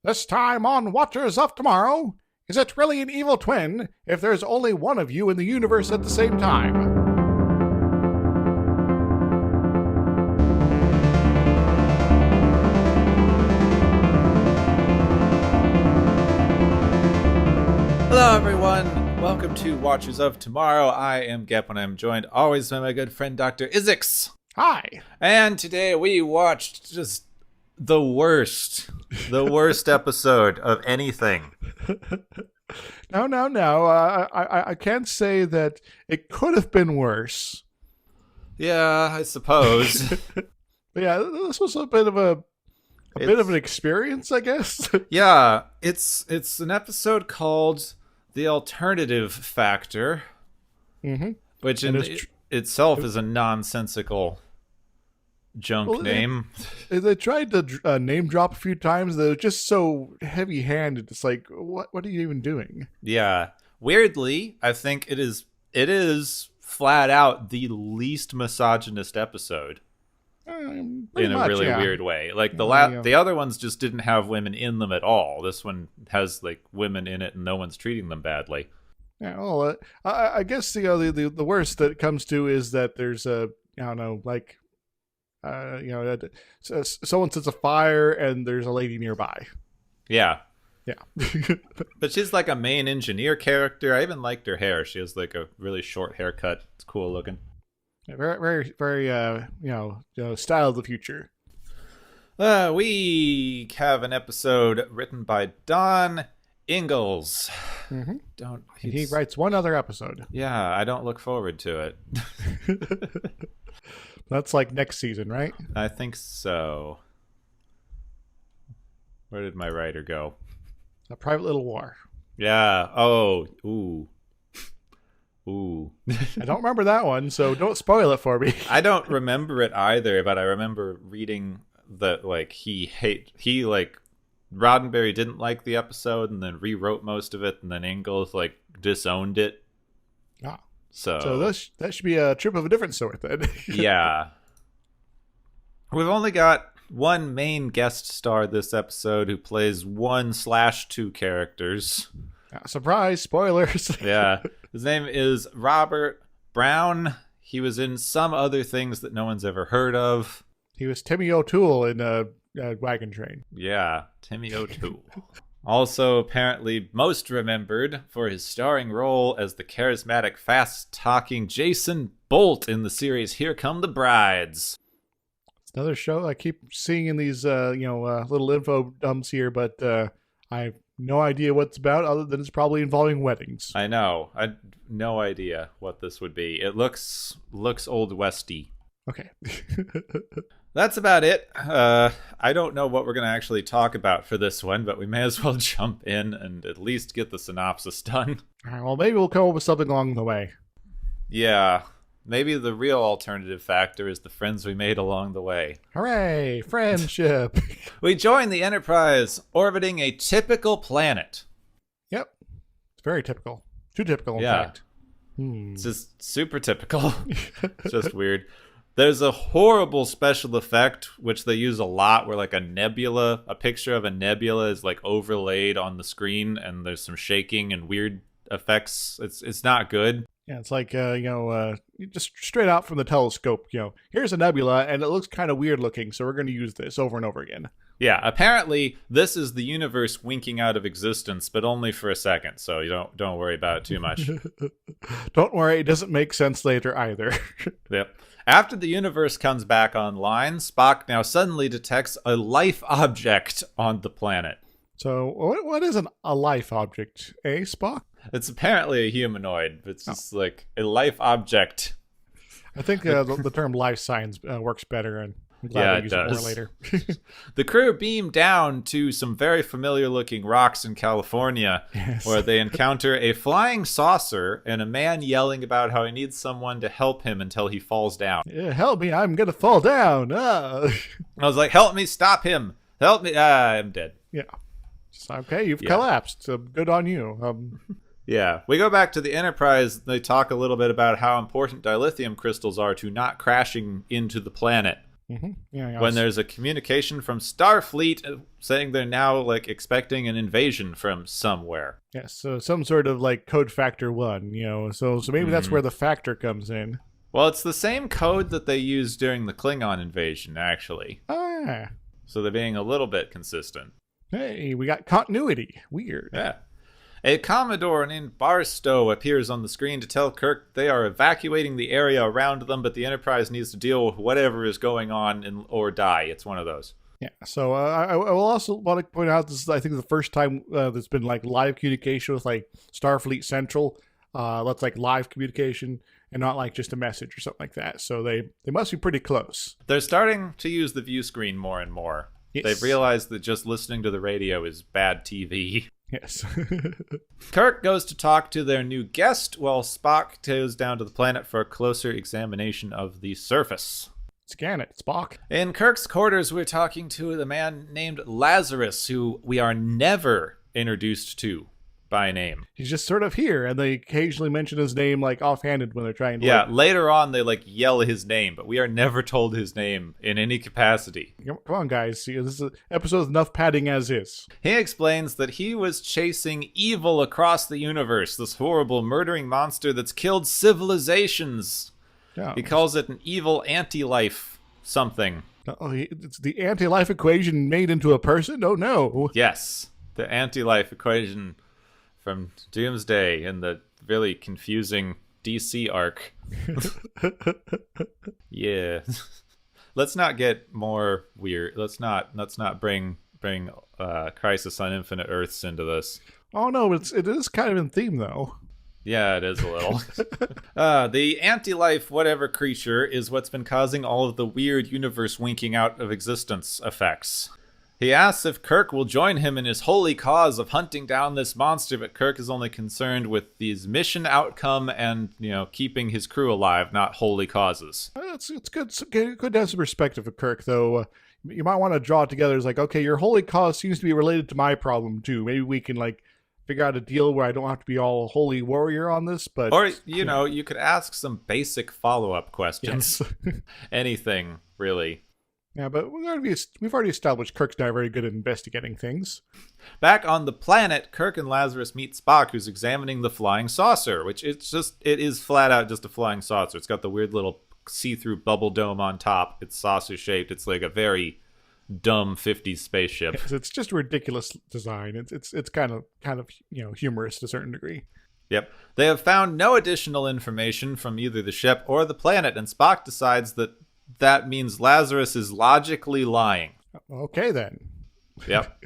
This time on Watchers of Tomorrow, is it really an evil twin if there's only one of you in the universe at the same time? Hello everyone, welcome to Watchers of Tomorrow. I am Gep and I'm joined always by my good friend Dr. Isix. Hi. And today we watched just the worst episode of anything. No. I can't say that it could have been worse. Yeah, I suppose. But yeah, this was a bit of an experience, I guess. Yeah, it's an episode called The Alternative Factor, which itself is a nonsensical junk name. They tried to name drop a few times. They were just so heavy-handed. It's like, what are you even doing? Yeah. Weirdly, I think it is flat out the least misogynist episode. In a really weird way. Like the other ones just didn't have women in them at all. This one has like women in it and no one's treating them badly. Yeah, well, I guess the worst that it comes to is that there's someone sets a fire and there's a lady nearby. Yeah. Yeah. But she's like a main engineer character. I even liked her hair. She has like a really short haircut. It's cool looking. Yeah, very, style of the future. We have an episode written by Don Ingalls. Mm-hmm. He writes one other episode. Yeah, I don't look forward to it. That's like next season, right? I think so. Where did my writer go? A Private Little War. Yeah. Oh. Ooh. I don't remember that one, so don't spoil it for me. I don't remember it either, but I remember reading that Roddenberry didn't like the episode and then rewrote most of it, and then Ingalls disowned it. Ah. So that should be a trip of a different sort then. Yeah. We've only got one main guest star this episode who plays 1/2 characters. Surprise, spoilers. Yeah. His name is Robert Brown. He was in some other things that no one's ever heard of. He was Timmy O'Toole in Wagon Train. Yeah, Timmy O'Toole. Also apparently most remembered for his starring role as the charismatic, fast-talking Jason Bolt in the series Here Come the Brides. It's another show I keep seeing in these little info dumps here, but I have no idea what it's about other than it's probably involving weddings. I know. I had no idea what this would be. It looks Old Westy. Okay. That's about it. I don't know what we're going to actually talk about for this one, but we may as well jump in and at least get the synopsis done. All right, well, maybe we'll come up with something along the way. Yeah. Maybe the real alternative factor is the friends we made along the way. Hooray! Friendship! We join the Enterprise orbiting a typical planet. Yep. It's very typical. Too typical, in fact. It's just super typical. It's just weird. There's a horrible special effect, which they use a lot, where a picture of a nebula is overlaid on the screen, and there's some shaking and weird effects. It's not good. Yeah, it's just straight out from the telescope, here's a nebula, and it looks kind of weird looking, so we're going to use this over and over again. Yeah, apparently this is the universe winking out of existence, but only for a second, so you don't worry about it too much. Don't worry, it doesn't make sense later either. Yep. After the universe comes back online, Spock now suddenly detects a life object on the planet. So, what is a life object, Spock? It's apparently a humanoid. It's just like a life object. I think the term life science works better, and I'm glad yeah, I'll use it more later. The crew beam down to some very familiar-looking rocks in California, where they encounter a flying saucer and a man yelling about how he needs someone to help him until he falls down. Yeah, help me, I'm going to fall down. I was like, help me, stop him. Help me. I'm dead. Yeah. Okay, you've collapsed. So good on you. Yeah, we go back to the Enterprise. They talk a little bit about how important dilithium crystals are to not crashing into the planet. Mm-hmm. Yeah, when there's a communication from Starfleet saying they're now like expecting an invasion from somewhere. Yes, so some sort of like code factor 1, so maybe that's where the factor comes in. Well, it's the same code that they used during the Klingon invasion, actually. Oh, yeah. So they're being a little bit consistent. Hey, we got continuity. Weird. Yeah. A Commodore named Barstow appears on the screen to tell Kirk they are evacuating the area around them, but the Enterprise needs to deal with whatever is going on or die. It's one of those. Yeah, so I will also want to point out this is, I think, the first time there's been like live communication with like Starfleet Central. That's like live communication and not like just a message or something like that. So they must be pretty close. They're starting to use the view screen more and more. Yes. They've realized that just listening to the radio is bad TV. Yes. Kirk goes to talk to their new guest while Spock goes down to the planet for a closer examination of the surface. Scan it, Spock. In Kirk's quarters, we're talking to the man named Lazarus, who we are never introduced to by name. He's just sort of here, and they occasionally mention his name like offhanded when they're trying to... Yeah, later on they like yell his name, but we are never told his name in any capacity. Come on, guys. See, this is an episode with enough padding as is. He explains that he was chasing evil across the universe, this horrible murdering monster that's killed civilizations. Yeah. He calls it an evil anti-life something. It's the anti-life equation made into a person? Oh, no. Yes, the anti-life equation from Doomsday in the really confusing DC arc. Yeah. Let's not get more weird. Let's not bring Crisis on Infinite Earths into this. Oh no, it is kind of in theme though. Yeah, it is a little. The anti-life whatever creature is what's been causing all of the weird universe winking out of existence effects. He asks if Kirk will join him in his holy cause of hunting down this monster, but Kirk is only concerned with his mission outcome and, keeping his crew alive, not holy causes. It's good to have some perspective of Kirk, though. You might want to draw it together as like, okay, your holy cause seems to be related to my problem, too. Maybe we can, figure out a deal where I don't have to be all holy warrior on this, but... Or, you could ask some basic follow-up questions. Yes. Anything, really. Yeah, but we've already established Kirk's not very good at investigating things. Back on the planet, Kirk and Lazarus meet Spock, who's examining the flying saucer, which it is flat out just a flying saucer. It's got the weird little see-through bubble dome on top. It's saucer-shaped. It's like a very dumb 50s spaceship. It's just a ridiculous design. It's kind of humorous to a certain degree. Yep. They have found no additional information from either the ship or the planet, and Spock decides that means Lazarus is logically lying. Okay, then. Yep.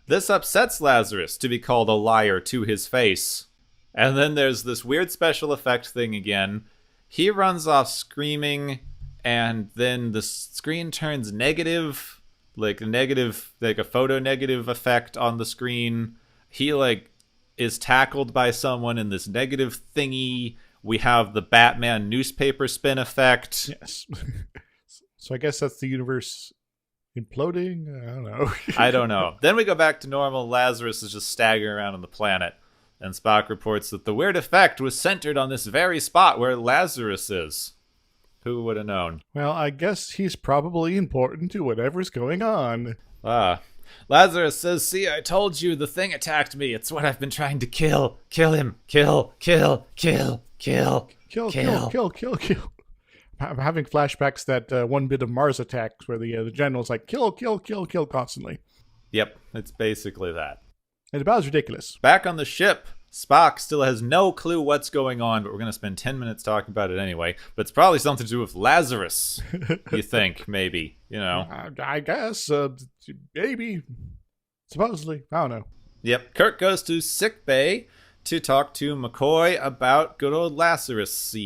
This upsets Lazarus to be called a liar to his face. And then there's this weird special effect thing again. He runs off screaming, and then the screen turns negative, like a photo negative effect on the screen. He is tackled by someone in this negative thingy. We have the Batman newspaper spin effect. Yes. So I guess that's the universe imploding? I don't know. I don't know. Then we go back to normal. Lazarus is just staggering around on the planet. And Spock reports that the weird effect was centered on this very spot where Lazarus is. Who would have known? Well, I guess he's probably important to whatever's going on. Lazarus says, see, I told you the thing attacked me. It's what I've been trying to kill. Kill him. Kill. I'm having flashbacks that one bit of Mars Attacks where the general's like, kill constantly. Yep, it's basically that. It's about as ridiculous. Back on the ship, Spock still has no clue what's going on, but we're going to spend 10 minutes talking about it anyway. But it's probably something to do with Lazarus, you think, maybe, I guess, maybe, supposedly, I don't know. Yep, Kirk goes to sickbay to talk to McCoy about good old Lazarus.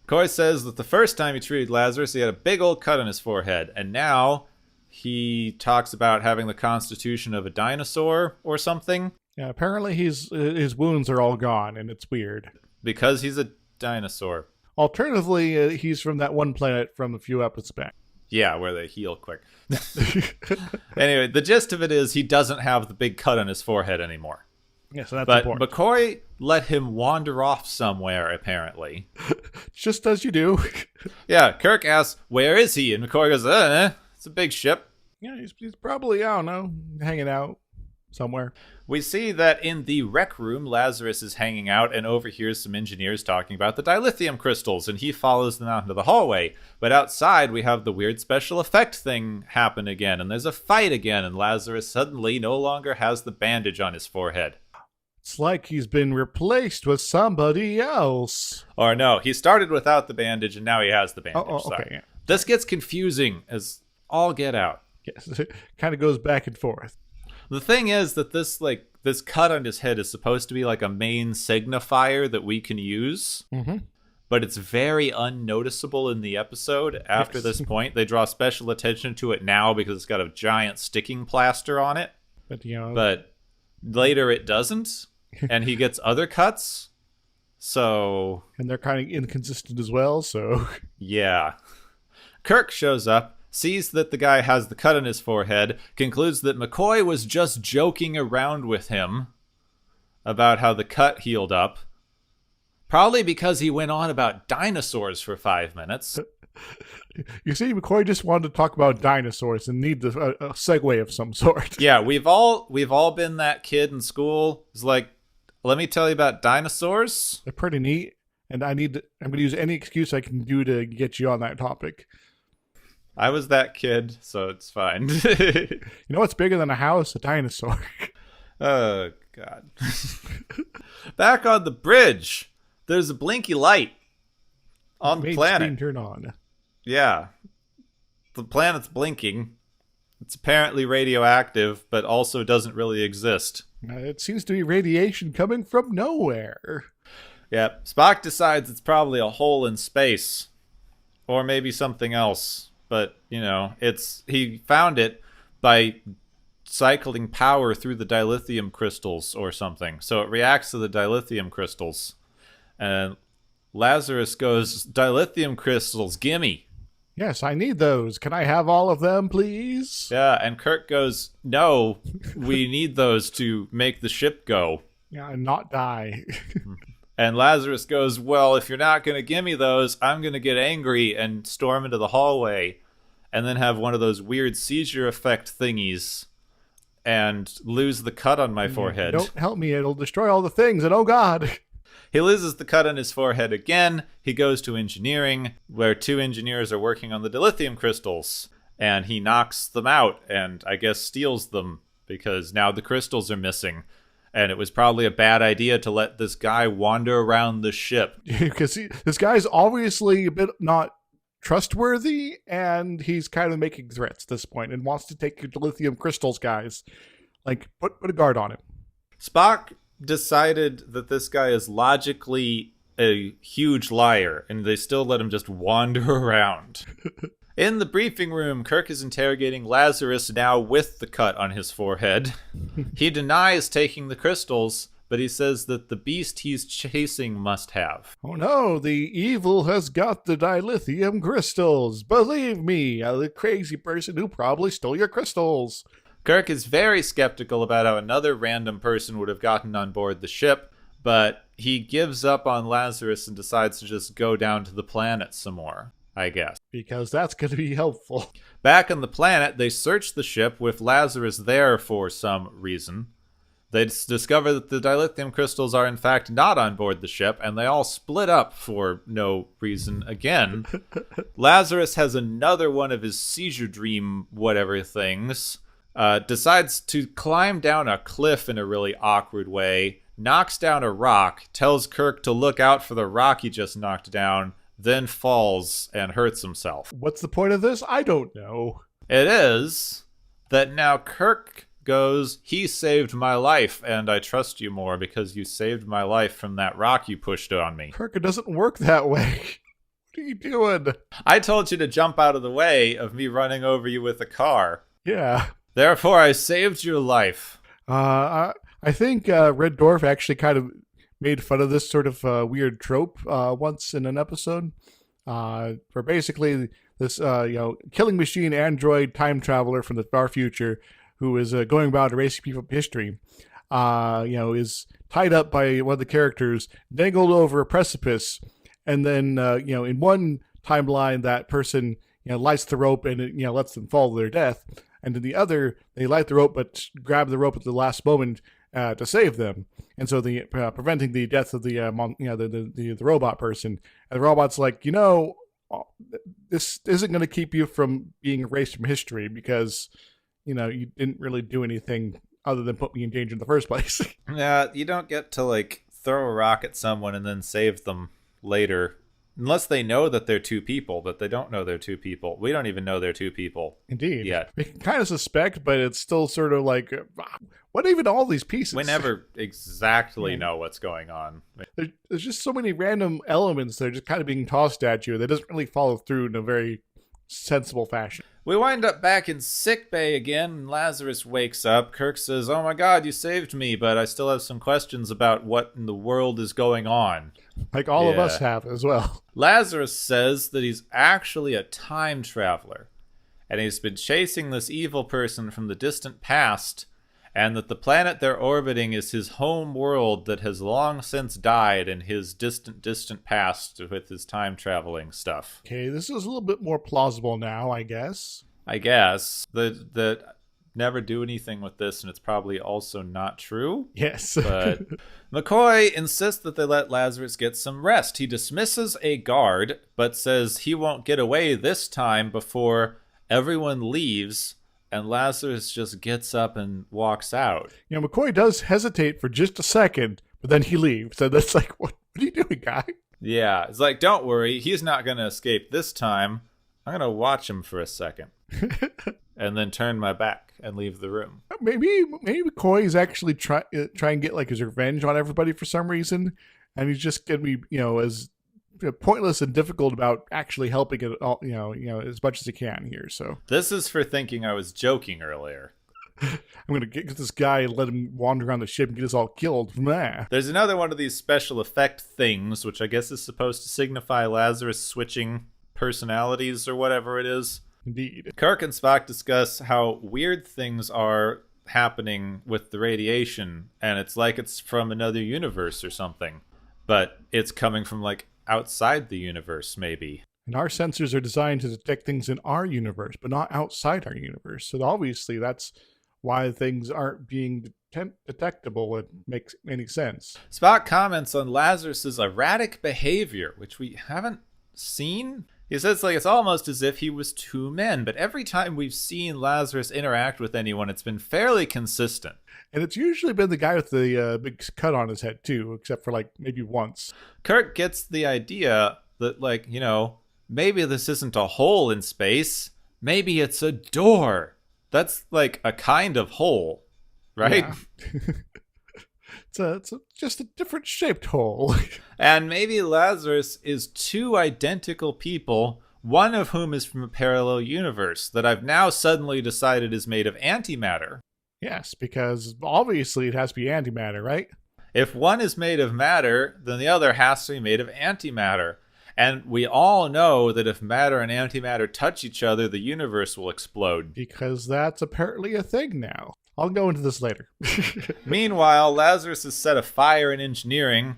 McCoy says that the first time he treated Lazarus, he had a big old cut on his forehead, and now he talks about having the constitution of a dinosaur or something. Yeah, apparently his wounds are all gone, and it's weird. Because he's a dinosaur. Alternatively, he's from that one planet from a few episodes back. Yeah, where they heal quick. Anyway, the gist of it is he doesn't have the big cut on his forehead anymore. Yeah, so that's but important. McCoy let him wander off somewhere, apparently. Just as you do. Yeah, Kirk asks, where is he? And McCoy goes, it's a big ship. Yeah, he's probably, I don't know, hanging out somewhere. We see that in the rec room, Lazarus is hanging out and overhears some engineers talking about the dilithium crystals, and he follows them out into the hallway. But outside, we have the weird special effect thing happen again, and there's a fight again, and Lazarus suddenly no longer has the bandage on his forehead. It's like he's been replaced with somebody else. Or no, he started without the bandage, and now he has the bandage. Okay. Yeah. This gets confusing as all get out. Yes, it kind of goes back and forth. The thing is that this cut on his head is supposed to be like a main signifier that we can use, but it's very unnoticeable in the episode. After this point, they draw special attention to it now because it's got a giant sticking plaster on it. But later it doesn't, and he gets other cuts. So, and they're kind of inconsistent as well. So yeah, Kirk shows up, sees that the guy has the cut on his forehead, concludes that McCoy was just joking around with him about how the cut healed up. Probably because he went on about dinosaurs for 5 minutes. You see, McCoy just wanted to talk about dinosaurs and needs a segue of some sort. Yeah, we've all been that kid in school. It's like, let me tell you about dinosaurs. They're pretty neat, and I'm going to use any excuse I can do to get you on that topic. I was that kid, so it's fine. You know what's bigger than a house? A dinosaur. Oh, God. Back on the bridge, there's a blinky light on the planet. Screen turn on. Yeah. The planet's blinking. It's apparently radioactive, but also doesn't really exist. It seems to be radiation coming from nowhere. Yeah. Spock decides it's probably a hole in space. Or maybe something else. But, he found it by cycling power through the dilithium crystals or something. So it reacts to the dilithium crystals. And Lazarus goes, dilithium crystals, gimme. Yes, I need those. Can I have all of them, please? Yeah, and Kirk goes, no, we need those to make the ship go. Yeah, and not die. And Lazarus goes, well, if you're not going to give me those, I'm going to get angry and storm into the hallway and then have one of those weird seizure effect thingies and lose the cut on my forehead. Don't help me. It'll destroy all the things. And oh, God. He loses the cut on his forehead again. He goes to engineering, where 2 engineers are working on the dilithium crystals. And he knocks them out and I guess steals them because now the crystals are missing. And it was probably a bad idea to let this guy wander around the ship. Because this guy's obviously a bit not trustworthy, and he's kind of making threats at this point and wants to take your lithium crystals, guys. Like, put a guard on him. Spock decided that this guy is logically a huge liar, and they still let him just wander around. In the briefing room, Kirk is interrogating Lazarus now with the cut on his forehead. He denies taking the crystals, but he says that the beast he's chasing must have. Oh no, the evil has got the dilithium crystals. Believe me, the crazy person who probably stole your crystals. Kirk is very skeptical about how another random person would have gotten on board the ship, but he gives up on Lazarus and decides to just go down to the planet some more. I guess. Because that's going to be helpful. Back on the planet, they search the ship with Lazarus there for some reason. They discover that the dilithium crystals are in fact not on board the ship, and they all split up for no reason again. Lazarus has another one of his seizure dream whatever things, decides to climb down a cliff in a really awkward way, knocks down a rock, tells Kirk to look out for the rock he just knocked down, then falls and hurts himself. What's the point of this? I don't know. It is that now Kirk goes, he saved my life, and I trust you more because you saved my life from that rock you pushed on me. Kirk, it doesn't work that way. What are you doing? I told you to jump out of the way of me running over you with a car. Yeah. Therefore, I saved your life. I think Red Dwarf actually kind of made fun of this sort of weird trope once in an episode, where basically this killing machine android time traveler from the far future who is going about erasing people from history is tied up by one of the characters, dangled over a precipice, and then in one timeline that person lights the rope and it lets them fall to their death, and in the other they light the rope but grab the rope at the last moment to save them, and so the preventing the death of the robot person. And the robot's like, this isn't going to keep you from being erased from history because you didn't really do anything other than put me in danger in the first place. Yeah, you don't get to like throw a rock at someone and then save them later. Unless they know that they're two people, but they don't know they're two people. We don't even know they're two people. Indeed. Yet. We can kind of suspect, but it's still sort of like, what even all these pieces? We never exactly know what's going on. There's just so many random elements that are just kind of being tossed at you that doesn't really follow through in a very sensible fashion. We wind up back in sickbay again, and Lazarus wakes up. Kirk says, "Oh my God, you saved me, but I still have some questions about what in the world is going on." Like all of us have as well. Lazarus says that he's actually a time traveler, and he's been chasing this evil person from the distant past, and that the planet they're orbiting is his home world that has long since died in his distant past with his time traveling stuff. Okay, this is a little bit more plausible now, I guess. That never do anything with this, and it's probably also not true. Yes. But McCoy insists that they let Lazarus get some rest. He dismisses a guard, but says he won't get away this time before everyone leaves. And Lazarus just gets up and walks out. McCoy does hesitate for just a second, but then he leaves. So that's like, what are you doing, guy? Yeah, it's like, don't worry, he's not going to escape this time. I'm going to watch him for a second. And then turn my back and leave the room. Maybe McCoy is actually try and get like his revenge on everybody for some reason. And he's just going to be, as pointless and difficult about actually helping it all, as much as he can here. So this is for thinking I was joking earlier. I'm going to get this guy and let him wander around the ship and get us all killed. Nah. There's another one of these special effect things, which I guess is supposed to signify Lazarus switching personalities or whatever it is. Indeed. Kirk and Spock discuss how weird things are happening with the radiation, and it's like it's from another universe or something. But it's coming from like outside the universe, maybe. And our sensors are designed to detect things in our universe, but not outside our universe. So obviously that's why things aren't being detectable. It makes any sense. Spock comments on Lazarus's erratic behavior, which we haven't seen. He says like it's almost as if he was two men, but every time we've seen Lazarus interact with anyone, it's been fairly consistent. And it's usually been the guy with the big cut on his head, too, except for, like, maybe once. Kirk gets the idea that, like, maybe this isn't a hole in space. Maybe it's a door. That's, like, a kind of hole, right? Yeah. It's just a different shaped hole. And maybe Lazarus is two identical people, one of whom is from a parallel universe that I've now suddenly decided is made of antimatter. Yes, because obviously it has to be antimatter, right? If one is made of matter, then the other has to be made of antimatter. And we all know that if matter and antimatter touch each other, the universe will explode. Because that's apparently a thing now. I'll go into this later. Meanwhile, Lazarus has set a fire in engineering.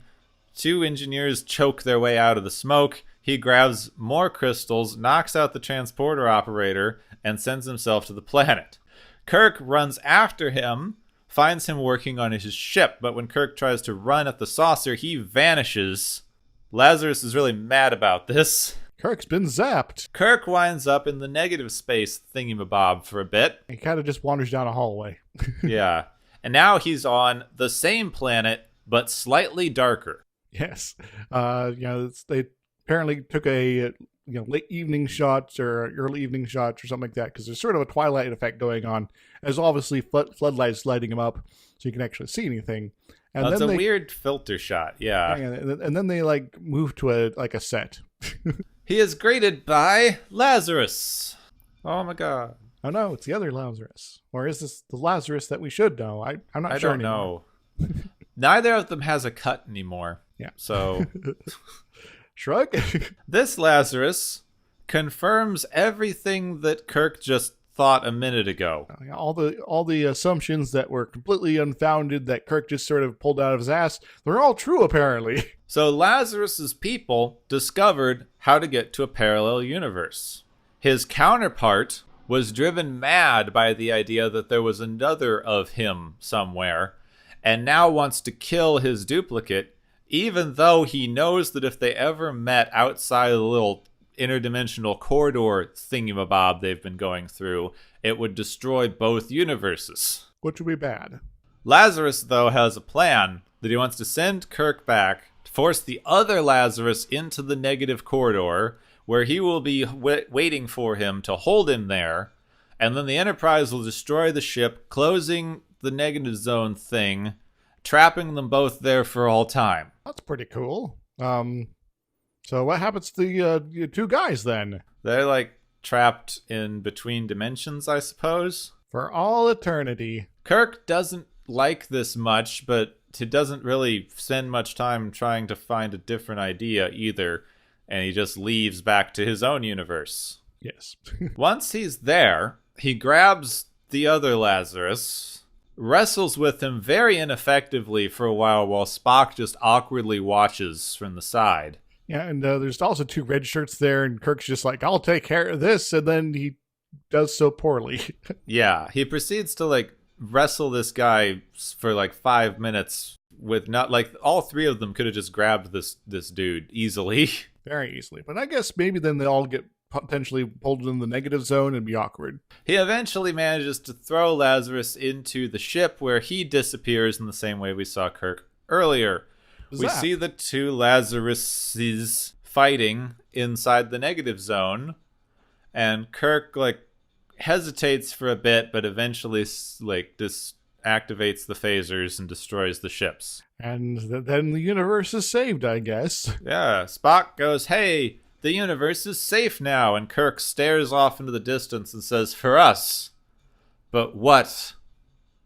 Two engineers choke their way out of the smoke. He grabs more crystals, knocks out the transporter operator, and sends himself to the planet. Kirk runs after him, finds him working on his ship, but when Kirk tries to run at the saucer, he vanishes. Lazarus is really mad about this. Kirk's been zapped. Kirk winds up in the negative space thingamabob for a bit. He kind of just wanders down a hallway. Yeah. And now he's on the same planet, but slightly darker. Yes. They apparently took a late evening shots or early evening shots or something like that, because there's sort of a twilight effect going on. There's obviously floodlights lighting them up so you can actually see anything. And it's a weird filter shot, yeah. And then they move to a set. He is greeted by Lazarus. Oh my god. Oh no, it's the other Lazarus. Or is this the Lazarus that we should know? I'm not sure anymore. I don't know. Neither of them has a cut anymore. Yeah. So shrug. This Lazarus confirms everything that Kirk just thought a minute ago. All the assumptions that were completely unfounded that Kirk just sort of pulled out of his ass, they're all true, apparently. So Lazarus's people discovered how to get to a parallel universe. His counterpart was driven mad by the idea that there was another of him somewhere, and now wants to kill his duplicate, even though he knows that if they ever met outside of the little interdimensional corridor thingamabob they've been going through, it would destroy both universes. Which would be bad. Lazarus, though, has a plan that he wants to send Kirk back, to force the other Lazarus into the negative corridor, where he will be waiting for him to hold him there, and then the Enterprise will destroy the ship, closing the negative zone thing, trapping them both there for all time. That's pretty cool. So what happens to the two guys then? They're like trapped in between dimensions, I suppose. For all eternity. Kirk doesn't like this much, but he doesn't really spend much time trying to find a different idea either. And he just leaves back to his own universe. Yes. Once he's there, he grabs the other Lazarus, wrestles with him very ineffectively for a while Spock just awkwardly watches from the side. Yeah, and there's also two red shirts there, and Kirk's just like, I'll take care of this, and then he does so poorly. Yeah, he proceeds to, wrestle this guy for, 5 minutes with not, all three of them could have just grabbed this dude easily. Very easily. But I guess maybe then they all get potentially pulled in the negative zone and be awkward. He eventually manages to throw Lazarus into the ship, where he disappears in the same way we saw Kirk earlier. We see the two Lazaruses fighting inside the negative zone, and Kirk hesitates for a bit, but eventually disactivates the phasers and destroys the ships. And then the universe is saved, I guess. Yeah, Spock goes, "Hey, the universe is safe now," and Kirk stares off into the distance and says, "For us. But what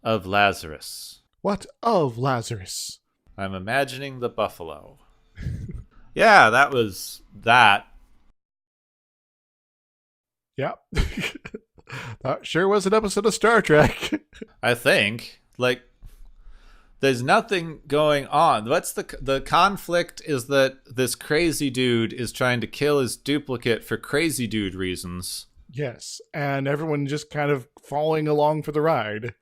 of Lazarus?" What of Lazarus? I'm imagining the buffalo. Yeah, that was that. Yeah. That sure was an episode of Star Trek. I think. There's nothing going on. What's the conflict is that this crazy dude is trying to kill his duplicate for crazy dude reasons. Yes, and everyone just kind of following along for the ride.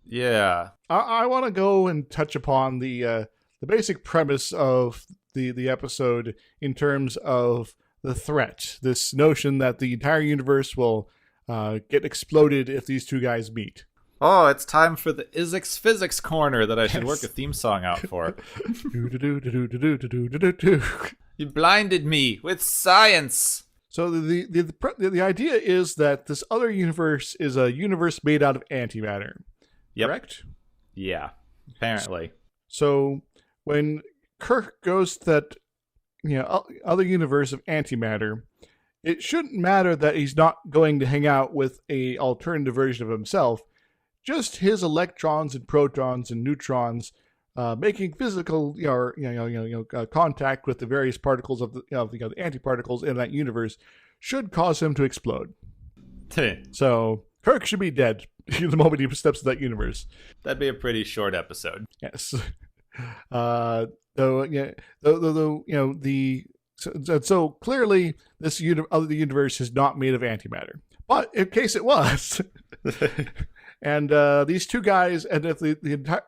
Yeah. I want to go and touch upon the basic premise of the episode in terms of the threat. This notion that the entire universe will get exploded if these two guys meet. Oh, it's time for the physics corner that I should work a theme song out for. You blinded me with science. So the idea is that this other universe is a universe made out of antimatter. Yep. Correct? Yeah, apparently. So when Kirk goes to that other universe of antimatter, it shouldn't matter that he's not going to hang out with a alternative version of himself. Just his electrons and protons and neutrons making physical contact with the various particles of the antiparticles in that universe should cause him to explode. So Kirk should be dead the moment he steps to that universe. That'd be a pretty short episode. Yes. So clearly this other universe is not made of antimatter, but in case it was. And these two guys, and if the entire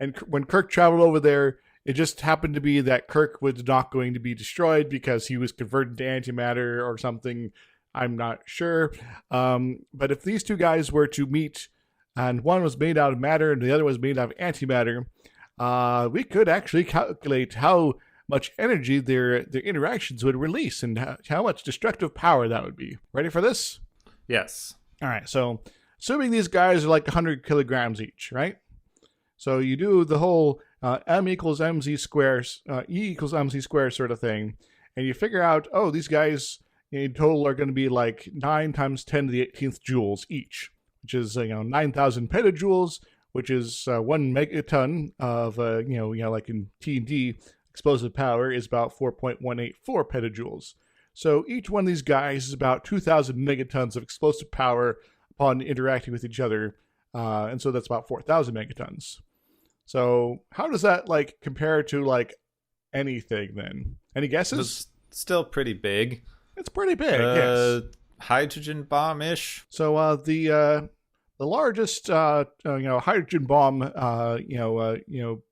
and when Kirk traveled over there, it just happened to be that Kirk was not going to be destroyed because he was converted to antimatter or something. I'm not sure. But if these two guys were to meet, and one was made out of matter and the other was made out of antimatter, we could actually calculate how much energy their interactions would release and how much destructive power that would be. Ready for this? Yes. All right. So assuming these guys are 100 kilograms each, right? So you do the whole M equals mz squares, E equals mz squared sort of thing, and you figure out, these guys in total are going to be 9 times 10 to the 18th joules each, which is 9,000 petajoules, which is 1 megaton of like in T&D explosive power is about 4.184 petajoules. So each one of these guys is about 2,000 megatons of explosive power upon interacting with each other. And so that's about 4,000 megatons. So how does that like compare to like anything then? Any guesses? It's still pretty big. It's pretty big, yes. Hydrogen bomb-ish. So the largest hydrogen bomb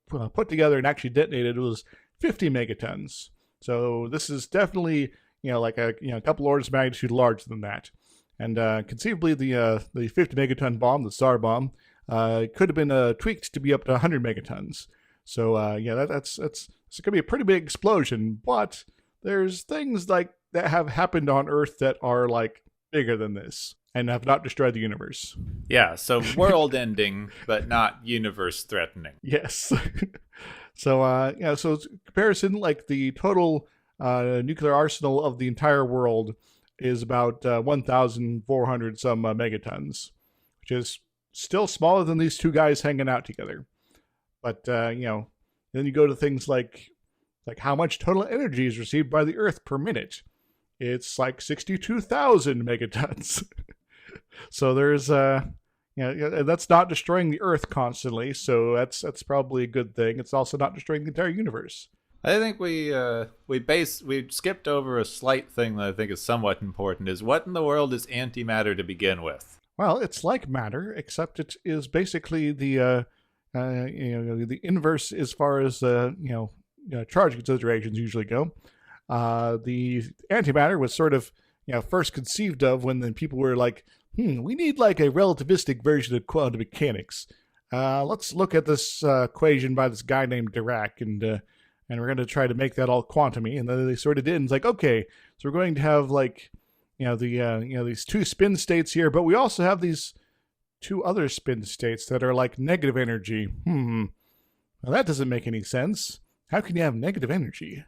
put together and actually detonated was 50 megatons. So this is definitely like a couple orders of magnitude larger than that. And conceivably the 50 megaton bomb, the Tsar bomb, could have been tweaked to be up to 100 megatons. So that's going to be a pretty big explosion. But there's things like that have happened on Earth that are like bigger than this and have not destroyed the universe. Yeah, so world ending, but not universe threatening. Yes. So so comparison, like the total nuclear arsenal of the entire world is about 1,400 some megatons, which is still smaller than these two guys hanging out together. But then you go to things like how much total energy is received by the Earth per minute. It's like 62,000 megatons. So there's that's not destroying the Earth constantly, so that's probably a good thing. It's also not destroying the entire universe. I think we skipped over a slight thing that I think is somewhat important. Is what in the world is antimatter to begin with? Well, it's like matter, except it is basically the inverse as far as charge considerations usually go. The antimatter was sort of first conceived of when then people were like, we need like a relativistic version of quantum mechanics. Let's look at this equation by this guy named Dirac, and we're going to try to make that all quantum-y. And then they sort of did, and it's like, okay, so we're going to have like these two spin states here, but we also have these two other spin states that are like negative energy. Well, that doesn't make any sense. How can you have negative energy?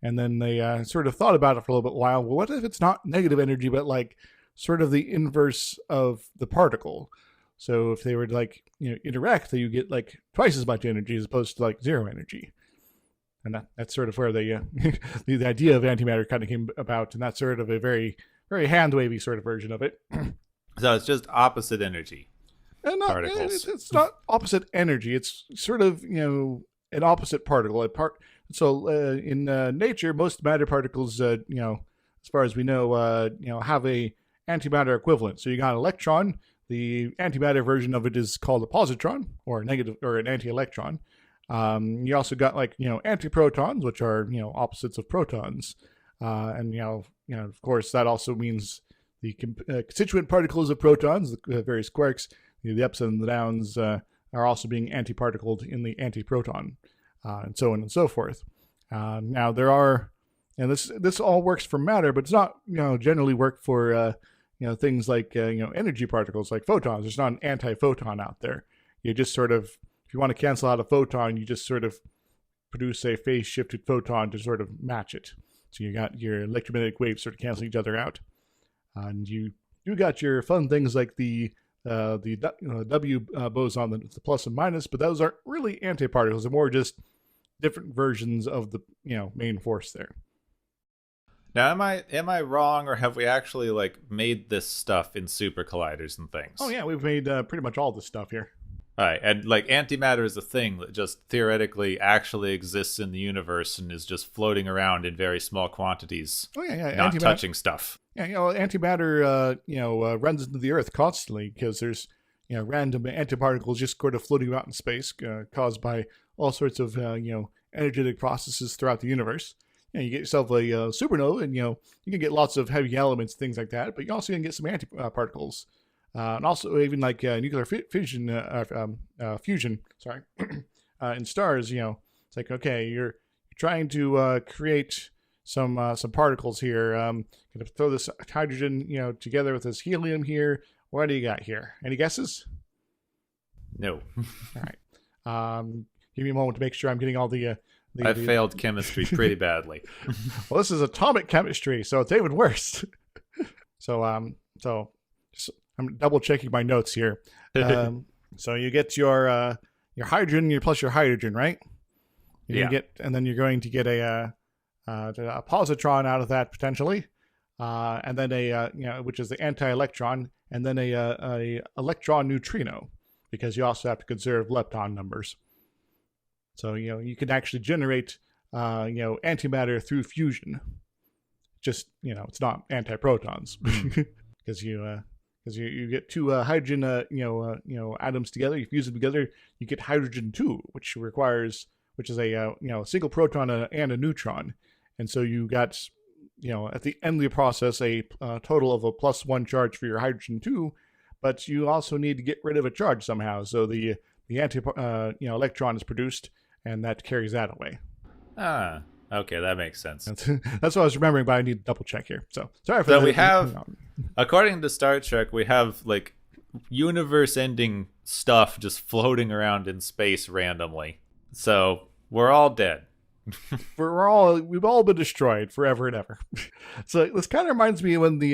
And then they sort of thought about it for a little bit while. Well, what if it's not negative energy, but like sort of the inverse of the particle? So if they were to like interact, you get like twice as much energy as opposed to like zero energy. And that's sort of where the idea of antimatter kind of came about, and that's sort of a very, very hand-wavy sort of version of it. So it's just opposite energy particles. It's not opposite energy. It's sort of an opposite particle. So in nature, most matter particles, as far as we know, have a antimatter equivalent. So you got an electron. The antimatter version of it is called a positron, or a negative, or an anti-electron. You also got like antiprotons, which are opposites of protons, and of course that also means the constituent particles of protons, the various quarks, the ups and the downs, are also being antiparticled in the antiproton, and so on and so forth. Now there are, and this all works for matter, but it's not generally work for things like energy particles like photons. There's not an anti-photon out there. You just sort of, if you want to cancel out a photon, you just sort of produce a phase-shifted photon to sort of match it. So you got your electromagnetic waves sort of canceling each other out, and you got your fun things like the W boson, the plus and minus, but those aren't really antiparticles. They're more just different versions of the main force there. Now, am I wrong, or have we actually like made this stuff in super colliders and things? Oh yeah, we've made pretty much all this stuff here. All right, and like antimatter is a thing that just theoretically actually exists in the universe and is just floating around in very small quantities. Oh yeah, not touching stuff. Yeah, antimatter runs into the Earth constantly because there's random antiparticles just sort of floating about in space, caused by all sorts of energetic processes throughout the universe. You get yourself a supernova, and you can get lots of heavy elements, things like that. But you also can get some antiparticles. And also even like nuclear fusion, sorry, in stars, it's like, okay, you're trying to create some particles here. Gonna throw this hydrogen, together with this helium here. What do you got here? Any guesses? No. All right. Give me a moment to make sure I'm getting all the I failed chemistry pretty badly. Well, this is atomic chemistry, so it's even worse. So I'm double checking my notes here. So you get your hydrogen plus your hydrogen, right? And then you're going to get a positron out of that potentially. and then which is the anti-electron, and then a electron neutrino, because you also have to conserve lepton numbers. So you can actually generate antimatter through fusion. Just it's not antiprotons, because you get two hydrogen atoms together. You fuse them together, you get hydrogen 2, which is a single proton and a neutron, and so you got at the end of the process a total of a +1 charge for your hydrogen 2, but you also need to get rid of a charge somehow. So the anti electron is produced, and that carries that away. Okay, that makes sense. That's what I was remembering, but I need to double check here. So sorry for that. So we have, according to Star Trek, we have like universe-ending stuff just floating around in space randomly. So we're all dead. We've all been destroyed forever and ever. So this kind of reminds me when the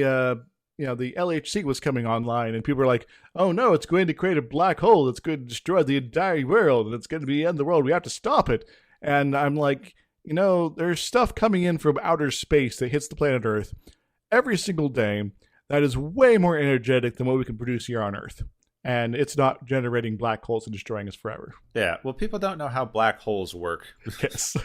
the LHC was coming online, and people were like, "Oh no, it's going to create a black hole that's going to destroy the entire world, and it's going to be the end of the world. We have to stop it." And I'm like, there's stuff coming in from outer space that hits the planet Earth every single day that is way more energetic than what we can produce here on Earth. And it's not generating black holes and destroying us forever. Yeah, well, people don't know how black holes work. Yes.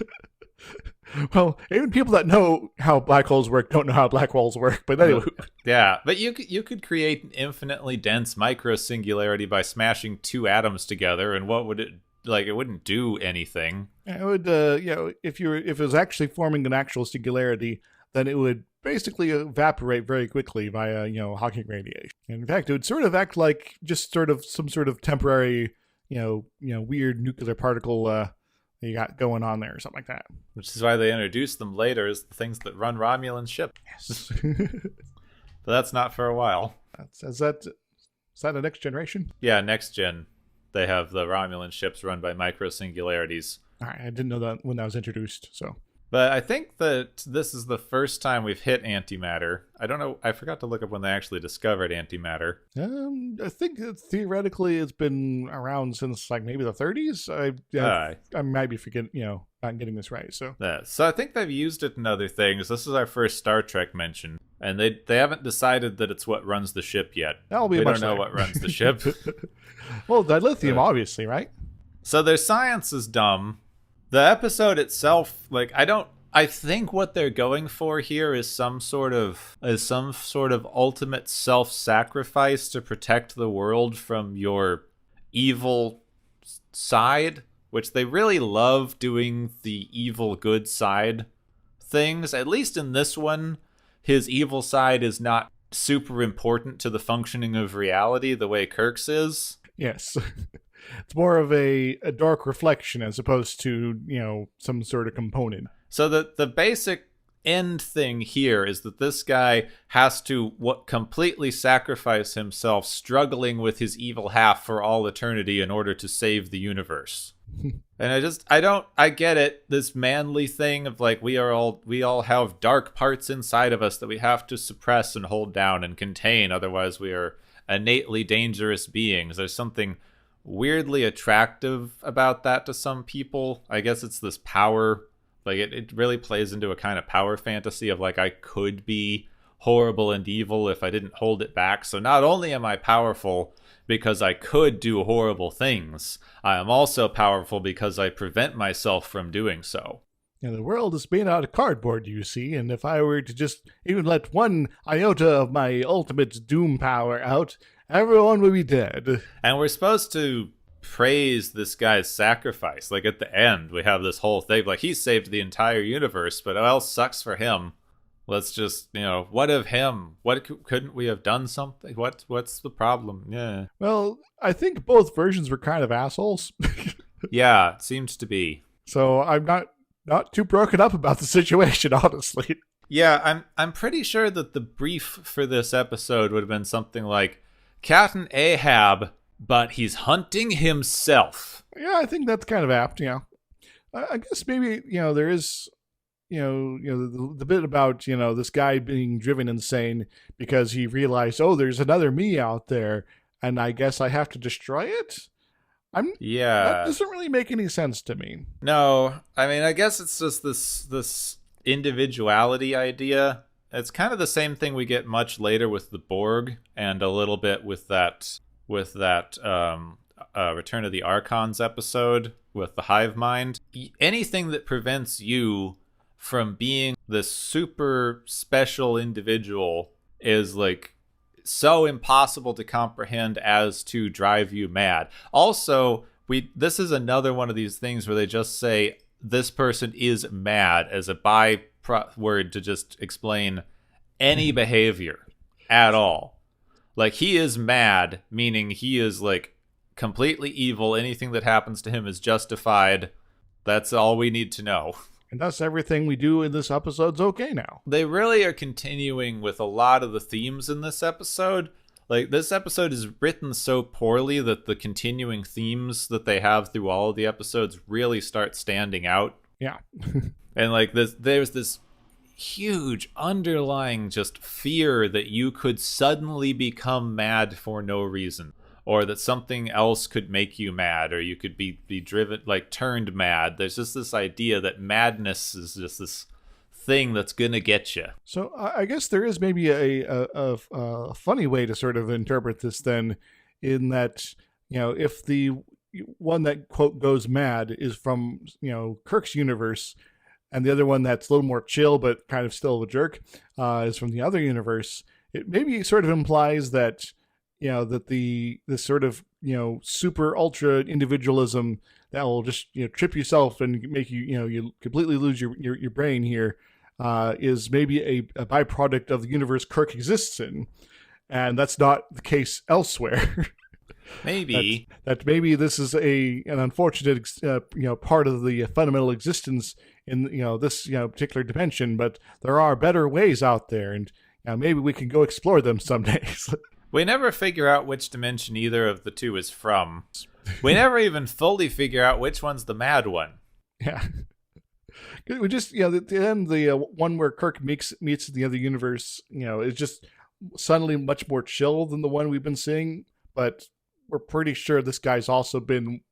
Well, even people that know how black holes work don't know how black holes work. But anyway. Yeah, but you could create an infinitely dense microsingularity by smashing two atoms together, and what would it like? It wouldn't do anything. It would, if it was actually forming an actual singularity, then it would basically evaporate very quickly via, Hawking radiation. And in fact, it would sort of act like just sort of some sort of temporary, weird nuclear particle that you got going on there or something like that. Which is why they introduced them later as the things that run Romulan ships. Yes. But that's not for a while. Is that a next generation? Yeah, next gen. They have the Romulan ships run by microsingularities. All right, I didn't know that when that was introduced, so... But I think that this is the first time we've hit antimatter. I don't know. I forgot to look up when they actually discovered antimatter. I think theoretically it's been around since like maybe the 30s. I might be forgetting, not getting this right. So I think they've used it in other things. This is our first Star Trek mention, and they haven't decided that it's what runs the ship yet. That'll be they much don't know later. What runs the ship. Well, dilithium, obviously, right? So their science is dumb. The episode itself, I think what they're going for here is some sort of ultimate self-sacrifice to protect the world from your evil side, which they really love doing the evil good side things. At least in this one, his evil side is not super important to the functioning of reality the way Kirk's is. Yes. It's more of a dark reflection as opposed to, some sort of component. So the basic end thing here is that this guy has to completely sacrifice himself, struggling with his evil half for all eternity in order to save the universe. And I get it, this manly thing of like we all have dark parts inside of us that we have to suppress and hold down and contain, otherwise we are innately dangerous beings. There's something weirdly attractive about that to some people. I guess it's this power, like it really plays into a kind of power fantasy of like I could be horrible and evil if I didn't hold it back. So not only am I powerful because I could do horrible things, I am also powerful because I prevent myself from doing so. The world is made out of cardboard, you see, and if I were to just even let one iota of my ultimate doom power out, everyone would be dead. And we're supposed to praise this guy's sacrifice. Like at the end, we have this whole thing, like he saved the entire universe, but what else sucks for him? Let's just, what of him? What couldn't we have done something? What's the problem? Yeah. Well, I think both versions were kind of assholes. Yeah, it seems to be. So I'm not too broken up about the situation, honestly. Yeah, I'm pretty sure that the brief for this episode would have been something like Captain Ahab, but he's hunting himself. Yeah, I think that's kind of apt. I guess maybe there is the bit about this guy being driven insane because he realized, oh, there's another me out there, and I guess I have to destroy it. That doesn't really make any sense to me. No, I mean, I guess it's just this individuality idea, it's kind of the same thing we get much later with the Borg, and a little bit with that Return of the Archons episode with the hive mind. Anything that prevents you from being this super special individual is like so impossible to comprehend as to drive you mad. Also, this is another one of these things where they just say this person is mad as a word to just explain any behavior at all. Like, he is mad, meaning he is like completely evil. Anything that happens to him is justified. That's all we need to know. And thus everything we do in this episode's okay now. They really are continuing with a lot of the themes in this episode. Like, this episode is written so poorly that the continuing themes that they have through all of the episodes really start standing out. Yeah. And like there's this huge underlying just fear that you could suddenly become mad for no reason, or that something else could make you mad, or you could be driven, like turned mad. There's just this idea that madness is just this thing that's gonna get you. So I guess there is maybe a funny way to sort of interpret this then, in that, you know, if the one that quote goes mad is from, you know, Kirk's universe, and the other one that's a little more chill but kind of still a jerk is from the other universe, it maybe sort of implies that, you know, that this sort of, you know, super ultra individualism that will just, you know, trip yourself and make you, you know, you completely lose your brain here, is maybe a byproduct of the universe Kirk exists in, and that's not the case elsewhere. Maybe that maybe this is an unfortunate you know, part of the fundamental existence in, you know, this, you know, particular dimension, but there are better ways out there, and maybe we can go explore them someday. We never figure out which dimension either of the two is from. We never even fully figure out which one's the mad one. Yeah. We just, you know, at the end, the one where Kirk meets the other universe, you know, is just suddenly much more chill than the one we've been seeing, but we're pretty sure this guy's also been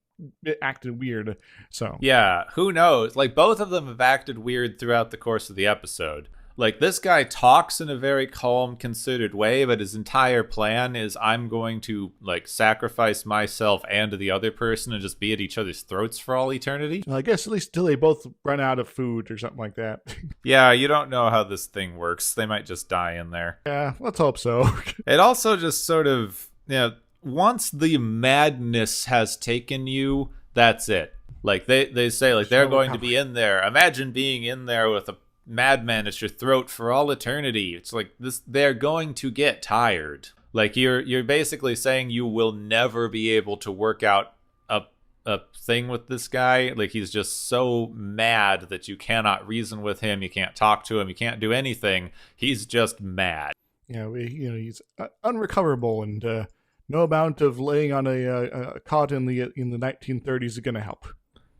acting weird. So yeah, who knows? Like, both of them have acted weird throughout the course of the episode. Like, this guy talks in a very calm, considered way, but his entire plan is, I'm going to, like, sacrifice myself and the other person and just be at each other's throats for all eternity. Well, I guess at least until they both run out of food or something like that. Yeah, you don't know how this thing works. They might just die in there. Yeah, let's hope so. It also just sort of, you know, once the madness has taken you, that's it. Like, they say, like, they're going to be in there. Imagine being in there with a madman at your throat for all eternity. It's like this, they're going to get tired. Like, you're basically saying you will never be able to work out a thing with this guy. Like, he's just so mad that you cannot reason with him, you can't talk to him, you can't do anything. He's just mad. Yeah, he's unrecoverable, and no amount of laying on a cot in the 1930s is going to help.